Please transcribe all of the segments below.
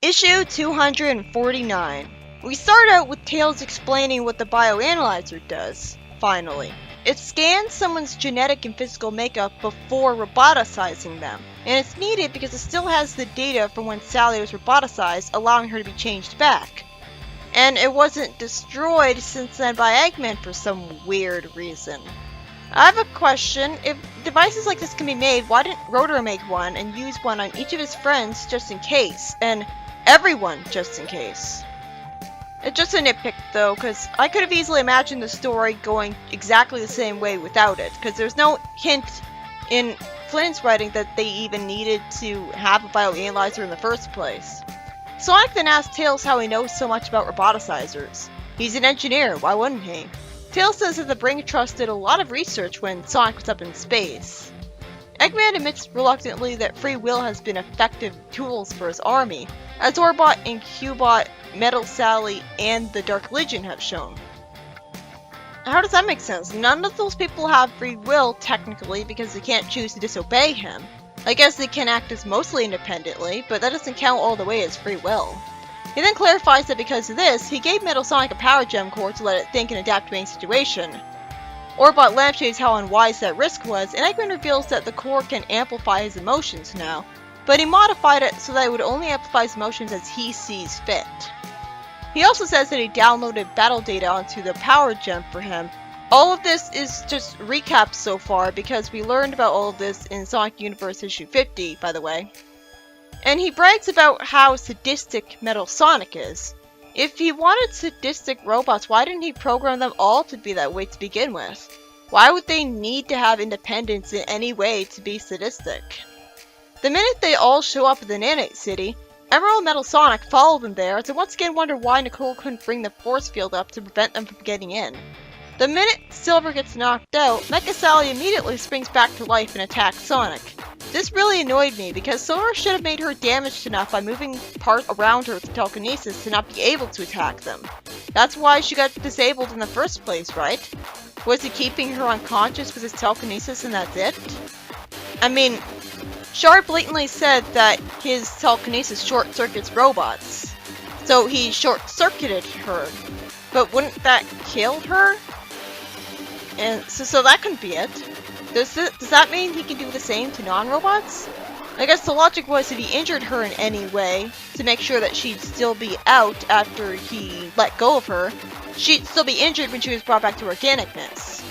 Issue 249. We start out with Tails explaining what the bioanalyzer does, finally. It scans someone's genetic and physical makeup before roboticizing them, and it's needed because it still has the data from when Sally was roboticized, allowing her to be changed back. And it wasn't destroyed since then by Eggman for some weird reason. I have a question. If devices like this can be made, why didn't Rotor make one and use one on each of his friends just in case, and everyone just in case? It's just a nitpick though, because I could have easily imagined the story going exactly the same way without it, because there's no hint in Flynn's writing that they even needed to have a bioanalyzer in the first place. Sonic then asks Tails how he knows so much about roboticizers. He's an engineer, why wouldn't he? Tails says that the Brain Trust did a lot of research when Sonic was up in space. Eggman admits reluctantly that free will has been effective tools for his army, as Orbot and Cubot, Mecha Sally, and the Dark Legion have shown. How does that make sense? None of those people have free will, technically, because they can't choose to disobey him. I guess they can act as mostly independently, but that doesn't count all the way as free will. He then clarifies that because of this, he gave Metal Sonic a power gem core to let it think and adapt to any situation. Orbot lampshades how unwise that risk was, and Eggman reveals that the core can amplify his emotions now, but he modified it so that it would only amplify his emotions as he sees fit. He also says that he downloaded battle data onto the power gem for him. All of this is just recaps so far because we learned about all of this in Sonic Universe issue 50, by the way. And he brags about how sadistic Metal Sonic is. If he wanted sadistic robots, why didn't he program them all to be that way to begin with? Why would they need to have independence in any way to be sadistic? The minute they all show up at the Nanite City, Emerald and Metal Sonic follow them there to once again wonder why Nicole couldn't bring the force field up to prevent them from getting in. The minute Silver gets knocked out, Mecha Sally immediately springs back to life and attacks Sonic. This really annoyed me because Silver should have made her damaged enough by moving parts around her with telekinesis to not be able to attack them. That's why she got disabled in the first place, right? Was he keeping her unconscious with his telekinesis and that's it? I mean, Shard blatantly said that his telekinesis short-circuits robots, so he short-circuited her. But wouldn't that kill her? And so that couldn't be it. Does that mean he can do the same to non-robots? I guess the logic was if he injured her in any way to make sure that she'd still be out after he let go of her, she'd still be injured when she was brought back to organicness.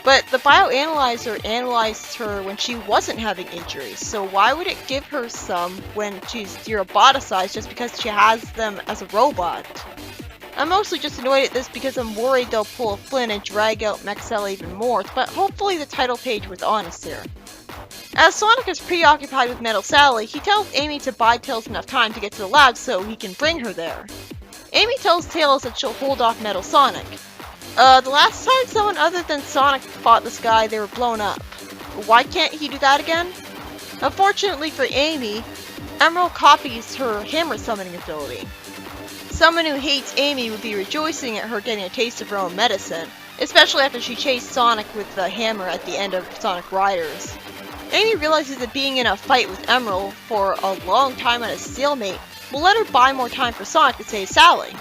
But the bioanalyzer analyzed her when she wasn't having injuries, so why would it give her some when she's de-roboticized just because she has them as a robot? I'm mostly just annoyed at this because I'm worried they'll pull a Flynn and drag out Mecha Sally even more, but hopefully the title page was honest here. As Sonic is preoccupied with Mecha Sally, he tells Amy to buy Tails enough time to get to the lab so he can bring her there. Amy tells Tails that she'll hold off Mecha Sonic. The last time someone other than Sonic fought this guy, they were blown up. Why can't he do that again? Unfortunately for Amy, Emerald copies her hammer summoning ability. Someone who hates Amy would be rejoicing at her getting a taste of her own medicine, especially after she chased Sonic with the hammer at the end of Sonic Riders. Amy realizes that being in a fight with Emerald for a long time at a stalemate will let her buy more time for Sonic to save Sally.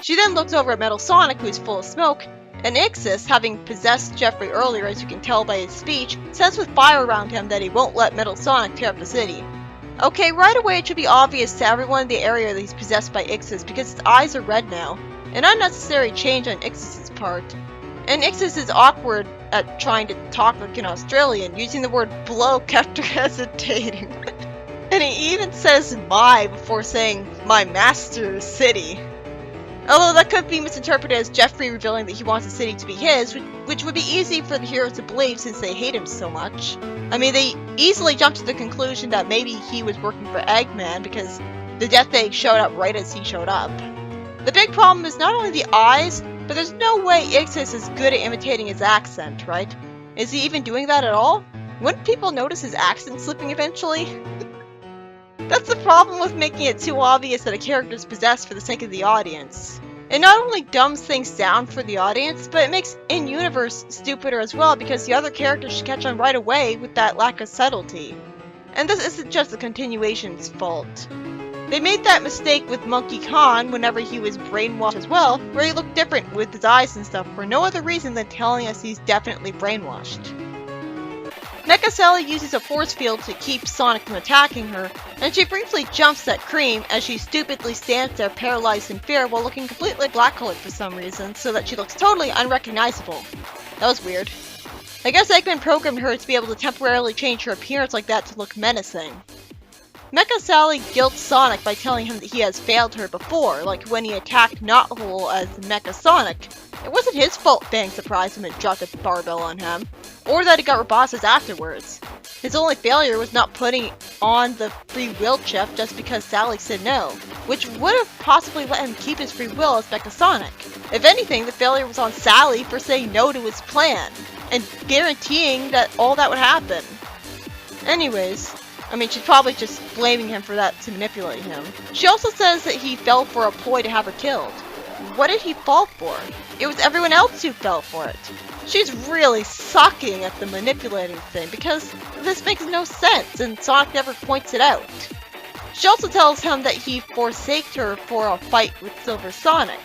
She then looks over at Metal Sonic, who's full of smoke, and Ixis, having possessed Jeffrey earlier as you can tell by his speech, says with fire around him that he won't let Metal Sonic tear up the city. Okay, right away it should be obvious to everyone in the area that he's possessed by Ixis because his eyes are red now, an unnecessary change on Ixis' part. And Ixis is awkward at trying to talk like an Australian, using the word blow kept her hesitating. And he even says my before saying my master's city. Although that could be misinterpreted as Jeffrey revealing that he wants the city to be his, which would be easy for the heroes to believe since they hate him so much. I mean, they easily jumped to the conclusion that maybe he was working for Eggman because the Death Egg showed up right as he showed up. The big problem is not only the eyes, but there's no way Ixis is good at imitating his accent, right? Is he even doing that at all? Wouldn't people notice his accent slipping eventually? That's the problem with making it too obvious that a character is possessed for the sake of the audience. It not only dumbs things down for the audience, but it makes in-universe stupider as well because the other characters should catch on right away with that lack of subtlety. And this isn't just the continuation's fault. They made that mistake with Monkey Khan whenever he was brainwashed as well, where he looked different with his eyes and stuff for no other reason than telling us he's definitely brainwashed. Mecha Sally uses a force field to keep Sonic from attacking her, and she briefly jumps at Cream as she stupidly stands there paralyzed in fear while looking completely black-colored for some reason, so that she looks totally unrecognizable. That was weird. I guess Eggman programmed her to be able to temporarily change her appearance like that to look menacing. Mecha Sally guilts Sonic by telling him that he has failed her before, like when he attacked Knothole as Mecha Sonic. It wasn't his fault Fang surprised him and dropped a barbell on him, or that he got roboticized afterwards. His only failure was not putting on the free will chip just because Sally said no, which would have possibly let him keep his free will as Mecha Sonic. If anything, the failure was on Sally for saying no to his plan, and guaranteeing that all that would happen. Anyways, I mean, she's probably just blaming him for that to manipulate him. She also says that he fell for a ploy to have her killed. What did he fall for? It was everyone else who fell for it. She's really sucking at the manipulating thing because this makes no sense and Sonic never points it out. She also tells him that he forsaked her for a fight with Silver Sonic.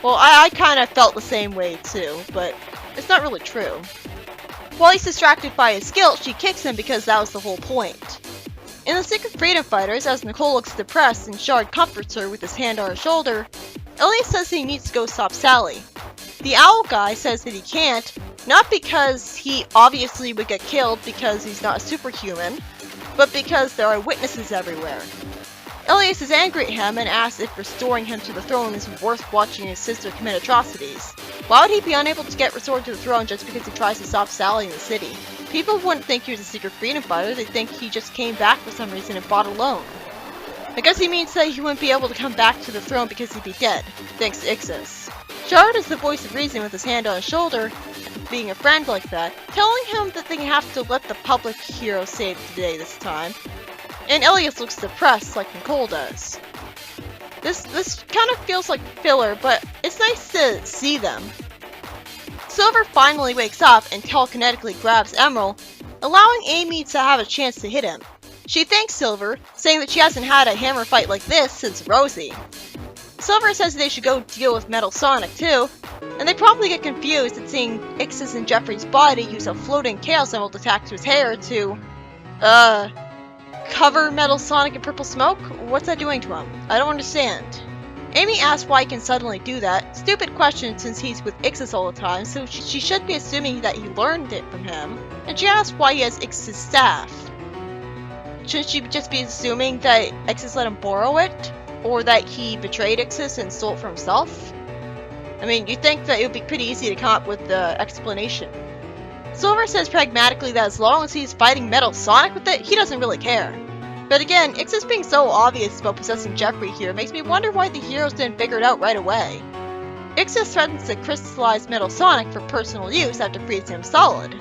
Well, I kind of felt the same way too, but it's not really true. While he's distracted by his guilt, she kicks him because that was the whole point. In the Secret Freedom Fighters, as Nicole looks depressed and Shard comforts her with his hand on her shoulder, Elias says he needs to go stop Sally. The owl guy says that he can't, not because he obviously would get killed because he's not a superhuman, but because there are witnesses everywhere. Elias is angry at him and asks if restoring him to the throne is worth watching his sister commit atrocities. Why would he be unable to get restored to the throne just because he tries to stop Sally in the city? People wouldn't think he was a secret freedom fighter, they'd think he just came back for some reason and fought alone. I guess he means that he wouldn't be able to come back to the throne because he'd be dead, thanks to Ixis. Shard is the voice of reason with his hand on his shoulder, being a friend like that, telling him that they have to let the public hero save the day this time. And Elias looks depressed like Nicole does. This kind of feels like filler, but it's nice to see them. Silver finally wakes up and telekinetically grabs Emerald, allowing Amy to have a chance to hit him. She thanks Silver, saying that she hasn't had a hammer fight like this since Rosie. Silver says they should go deal with Metal Sonic too, and they probably get confused at seeing Ixis and Jeffrey's body use a floating Chaos Emerald attack to his hair to, cover Metal Sonic in purple smoke? What's that doing to him? I don't understand. Amy asks why he can suddenly do that. Stupid question since he's with Ixis all the time, so she should be assuming that he learned it from him. And she asks why he has Ixis' staff. Shouldn't she just be assuming that Ixis let him borrow it? Or that he betrayed Ixis and stole it for himself? I mean, you'd think that it would be pretty easy to come up with the explanation. Silver says pragmatically that as long as he's fighting Metal Sonic with it, he doesn't really care. But again, Ixis being so obvious about possessing Jeffrey here makes me wonder why the heroes didn't figure it out right away. Ixis threatens to crystallize Metal Sonic for personal use after freezing him solid.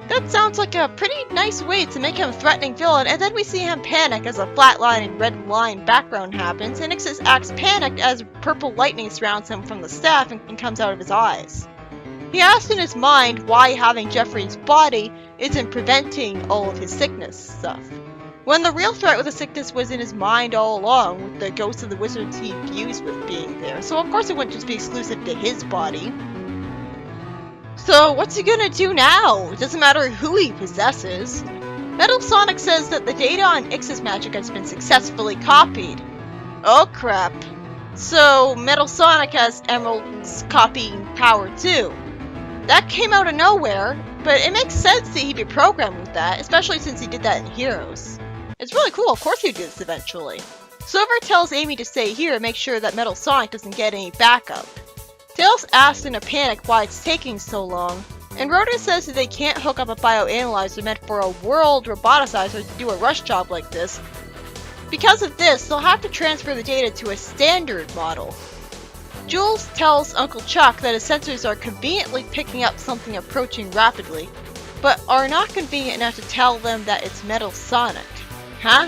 That sounds like a pretty nice way to make him a threatening villain, and then we see him panic as a flatlining red line background happens, and Ixis acts panicked as purple lightning surrounds him from the staff and comes out of his eyes. He asks in his mind why having Jeffrey's body isn't preventing all of his sickness stuff, when the real threat with the sickness was in his mind all along, with the ghosts of the wizards he fused with being there, so of course it wouldn't just be exclusive to his body. So what's he gonna do now? It doesn't matter who he possesses. Metal Sonic says that the data on Ixis magic has been successfully copied. Oh crap. So Metal Sonic has Emerald's copying power too. That came out of nowhere, but it makes sense that he'd be programmed with that, especially since he did that in Heroes. It's really cool, of course he'd do this eventually. Silver tells Amy to stay here and make sure that Metal Sonic doesn't get any backup. Tails asks in a panic why it's taking so long, and Rhoda says that they can't hook up a bioanalyzer meant for a world roboticizer to do a rush job like this. Because of this, they'll have to transfer the data to a standard model. Jules tells Uncle Chuck that his sensors are conveniently picking up something approaching rapidly, but are not convenient enough to tell them that it's Metal Sonic. Huh?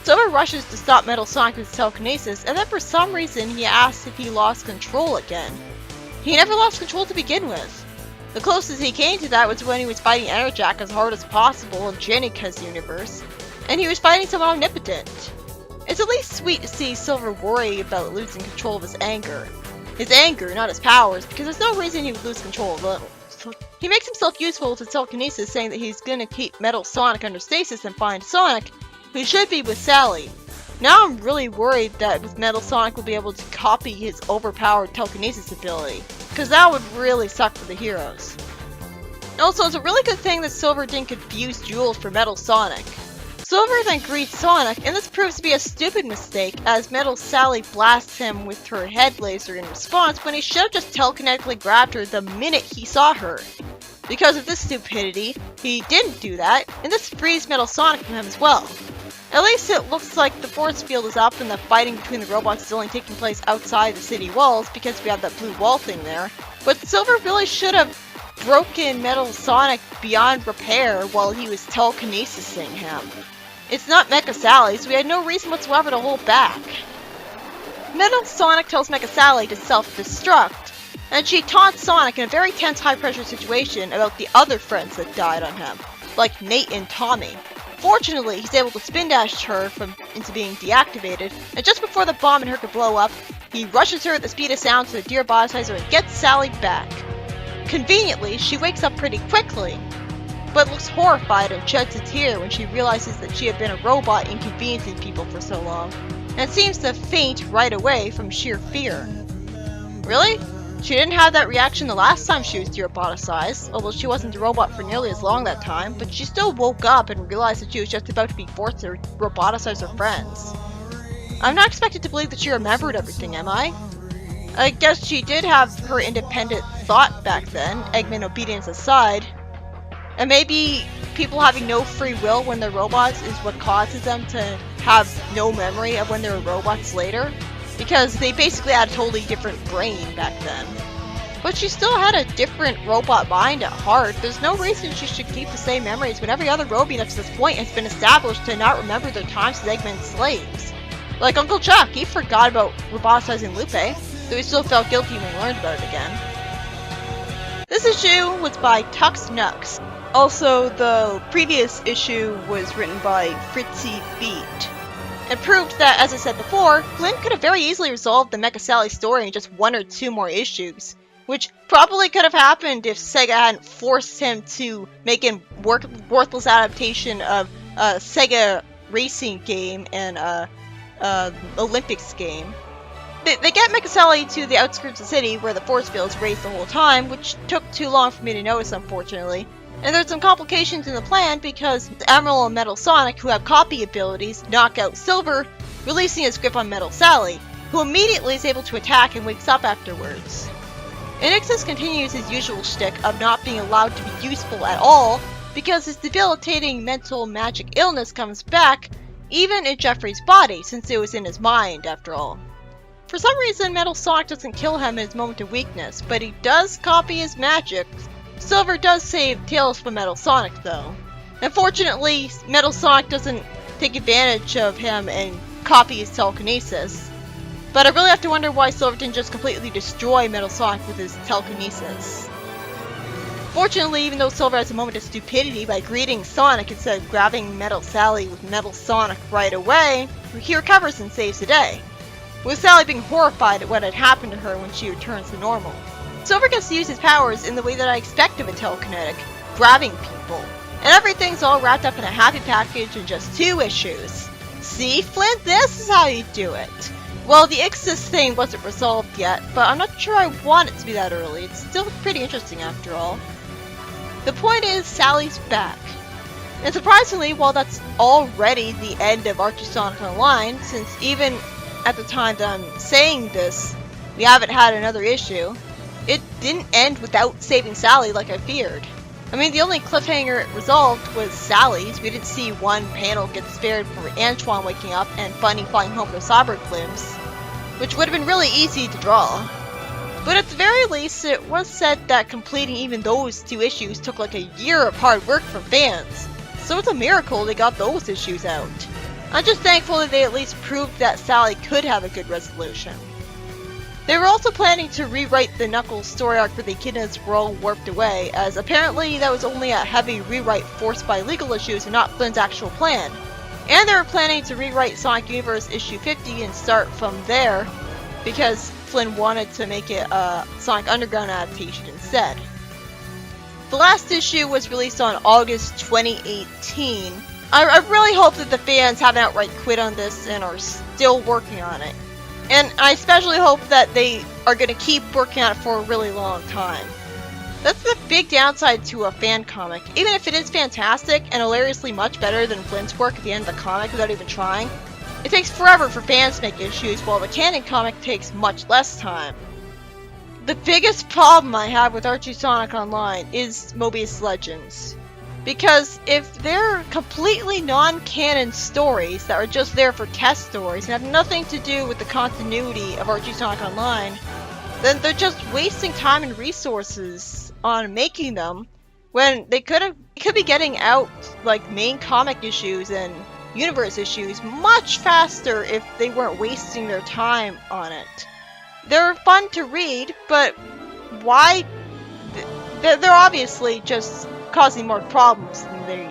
Silver rushes to stop Metal Sonic with his telekinesis, and then for some reason he asks if he lost control again. He never lost control to begin with. The closest he came to that was when he was fighting Enerjack as hard as possible in Janika's universe, and he was fighting someone omnipotent. It's at least sweet to see Silver worry about losing control of his anger. His anger, not his powers, because there's no reason he would lose control of it. He makes himself useful to telekinesis, saying that he's gonna keep Metal Sonic under stasis and find Sonic, who should be with Sally. Now I'm really worried that with Metal Sonic will be able to copy his overpowered telekinesis ability, because that would really suck for the heroes. Also, it's a really good thing that Silver didn't confuse Jules for Metal Sonic. Silver then greets Sonic, and this proves to be a stupid mistake, as Metal Sally blasts him with her head laser in response when he should have just telekinetically grabbed her the minute he saw her. Because of this stupidity, he didn't do that, and this frees Metal Sonic from him as well. At least it looks like the force field is up and the fighting between the robots is only taking place outside the city walls because we have that blue wall thing there. But Silver really should have broken Metal Sonic beyond repair while he was telekinesising him. It's not Mecha Sally, so we had no reason whatsoever to hold back. Metal Sonic tells Mecha Sally to self-destruct, and she taunts Sonic in a very tense high-pressure situation about the other friends that died on him, like Nate and Tommy. Fortunately, he's able to spin dash her into being deactivated, and just before the bomb in her could blow up, he rushes her at the speed of sound to the dear bioanalyzer and gets Sally back. Conveniently, she wakes up pretty quickly, but looks horrified and sheds a tear when she realizes that she had been a robot inconveniencing people for so long, and seems to faint right away from sheer fear. Really? She didn't have that reaction the last time she was deroboticized, although she wasn't a robot for nearly as long that time, but she still woke up and realized that she was just about to be forced to roboticize her friends. I'm not expected to believe that she remembered everything, am I? I guess she did have her independent thought back then, Eggman obedience aside, and maybe people having no free will when they're robots is what causes them to have no memory of when they were robots later, because they basically had a totally different brain back then. But she still had a different robot mind at heart. There's no reason she should keep the same memories when every other robot up to this point has been established to not remember their times as Eggman's slaves. Like Uncle Chuck, he forgot about roboticizing Lupe, though he still felt guilty when he learned about it again. This issue was by Tux Nux. Also, the previous issue was written by Fritzy Beat, and proved that, as I said before, Flynn could have very easily resolved the Mecha Sally story in just 1 or 2 more issues, which probably could have happened if Sega hadn't forced him to make a worthless adaptation of a Sega racing game and a Olympics game. They get Mecha Sally to the outskirts of the city where the force field is raised the whole time, which took too long for me to notice, unfortunately. And there's some complications in the plan because Emerald and Metal Sonic, who have copy abilities, knock out Silver, releasing his grip on Metal Sally, who immediately is able to attack and wakes up afterwards. Enixis continues his usual shtick of not being allowed to be useful at all because his debilitating mental magic illness comes back, even in Jeffrey's body, since it was in his mind after all. For some reason, Metal Sonic doesn't kill him in his moment of weakness, but he does copy his magic. Silver does save Tails from Metal Sonic, though. Unfortunately, Metal Sonic doesn't take advantage of him and copy his telekinesis. But I really have to wonder why Silver didn't just completely destroy Metal Sonic with his telekinesis. Fortunately, even though Silver has a moment of stupidity by greeting Sonic instead of grabbing Metal Sally with Metal Sonic right away, he recovers and saves the day, with Sally being horrified at what had happened to her when she returns to normal. Silver gets to use his powers in the way that I expect of a telekinetic, grabbing people. And everything's all wrapped up in a happy package in just 2 issues. See, Flint, this is how you do it. Well, the Ixis thing wasn't resolved yet, but I'm not sure I want it to be that early. It's still pretty interesting after all. The point is, Sally's back. And surprisingly, while that's already the end of Archie Sonic Online, since even at the time that I'm saying this, we haven't had another issue, it didn't end without saving Sally like I feared. I mean, the only cliffhanger it resolved was Sally's. We didn't see one panel get spared for Antoine waking up and Bunny flying home with cyber glimpse, which would have been really easy to draw. But at the very least, it was said that completing even those 2 issues took like a year of hard work from fans, so it's a miracle they got those issues out. I'm just thankful that they at least proved that Sally could have a good resolution. They were also planning to rewrite the Knuckles story arc where the echidnas were all warped away, as apparently that was only a heavy rewrite forced by legal issues and not Flynn's actual plan. And they were planning to rewrite Sonic Universe issue 50 and start from there, because Flynn wanted to make it a Sonic Underground adaptation instead. The last issue was released on August 2018. I really hope that the fans haven't outright quit on this and are still working on it. And I especially hope that they are going to keep working on it for a really long time. That's the big downside to a fan comic. Even if it is fantastic and hilariously much better than Flynn's work at the end of the comic without even trying, it takes forever for fans to make issues, while the canon comic takes much less time. The biggest problem I have with Archie Sonic Online is Mobius Legends. Because if they're completely non-canon stories that are just there for test stories and have nothing to do with the continuity of Archie Sonic Online, then they're just wasting time and resources on making them when they could be getting out like main comic issues and universe issues much faster if they weren't wasting their time on it. They're fun to read, but why? They're obviously just causing more problems than they